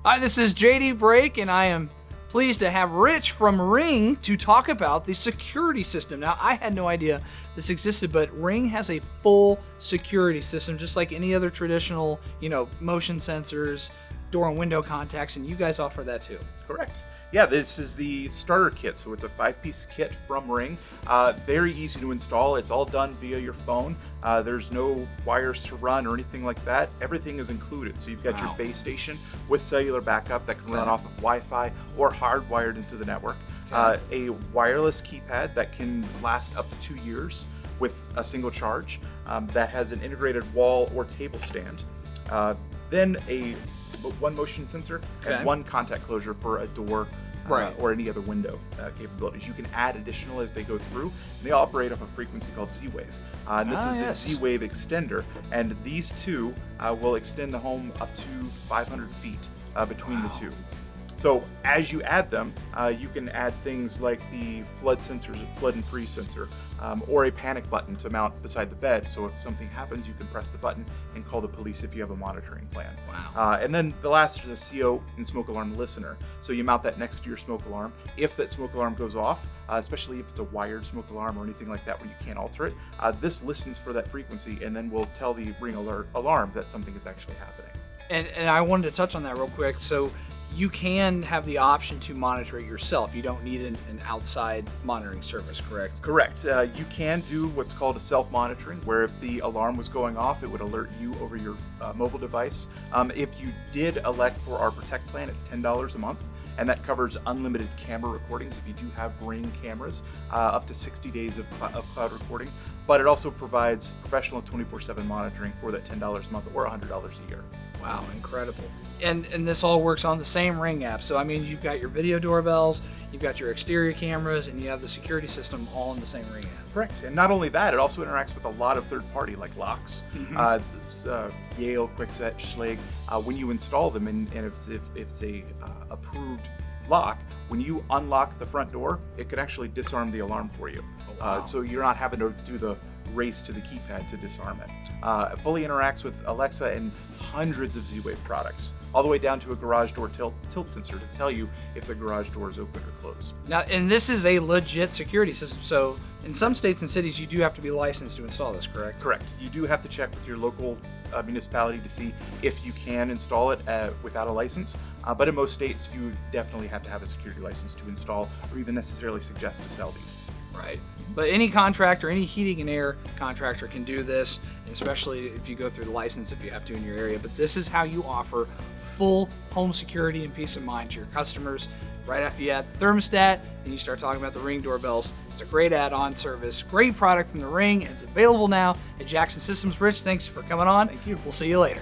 Hi, this is JD Break, and I am pleased to have Rich from Ring to talk about the security system. Now, I had no idea this existed, but Ring has a full security system, just like any other traditional, motion sensors, door and window contacts, and you guys offer that too. Correct. Yeah, this is the starter kit, so it's a 5-piece kit from Ring. Very easy to install. It's all done via your phone. There's no wires to run or anything like that. Everything is included. So you've got your base station with cellular backup that can run off of Wi-Fi or hardwired into the network. A wireless keypad that can last up to 2 years with a single charge. That has an integrated wall or table stand. Then one motion sensor and one contact closure for a door or any other window capabilities. You can add additional as they go through. And they operate off a frequency called Z-Wave. And this is the Z-Wave extender, and these two will extend the home up to 500 feet between the two. So as you add them, you can add things like the flood and freeze sensor, or a panic button to mount beside the bed. So if something happens, you can press the button and call the police if you have a monitoring plan. Wow. And then the last is a CO and smoke alarm listener. So you mount that next to your smoke alarm. If that smoke alarm goes off, especially if it's a wired smoke alarm or anything like that where you can't alter it, this listens for that frequency and then will tell the Ring alert alarm that something is actually happening. And I wanted to touch on that real quick. So you can have the option to monitor it yourself. You don't need an outside monitoring service, correct? Correct. You can do what's called a self-monitoring, where if the alarm was going off, it would alert you over your mobile device. If you did elect for our Protect plan, it's $10 a month, and that covers unlimited camera recordings if you do have Ring cameras, up to 60 days of cloud recording. But it also provides professional 24/7 monitoring for that $10 a month or $100 a year. Wow, incredible. And this all works on the same Ring app. So, I mean, you've got your video doorbells, you've got your exterior cameras, and you have the security system all in the same Ring app. Correct. And not only that, it also interacts with a lot of third-party like locks, Yale, Kwikset, Schlage. When you install them, and if it's a approved lock, when you unlock the front door, it can actually disarm the alarm for you. Oh, wow. So you're not having to do the race to the keypad to disarm it. It fully interacts with Alexa and hundreds of Z-Wave products, all the way down to a garage door tilt sensor to tell you if the garage door is open or closed. Now, and this is a legit security system. So in some states and cities, you do have to be licensed to install this, correct? Correct. You do have to check with your local municipality to see if you can install it without a license. But in most states, you definitely have to have a security license to install or even necessarily suggest to sell these. Right. But any contractor, any heating and air contractor can do this, and especially if you go through the license if you have to in your area. But this is how you offer full home security and peace of mind to your customers. Right after you add the thermostat, then you start talking about the Ring doorbells. It's a great add-on service, great product from the Ring, and it's available now at Jackson Systems. Rich, thanks for coming on. Thank you. We'll see you later.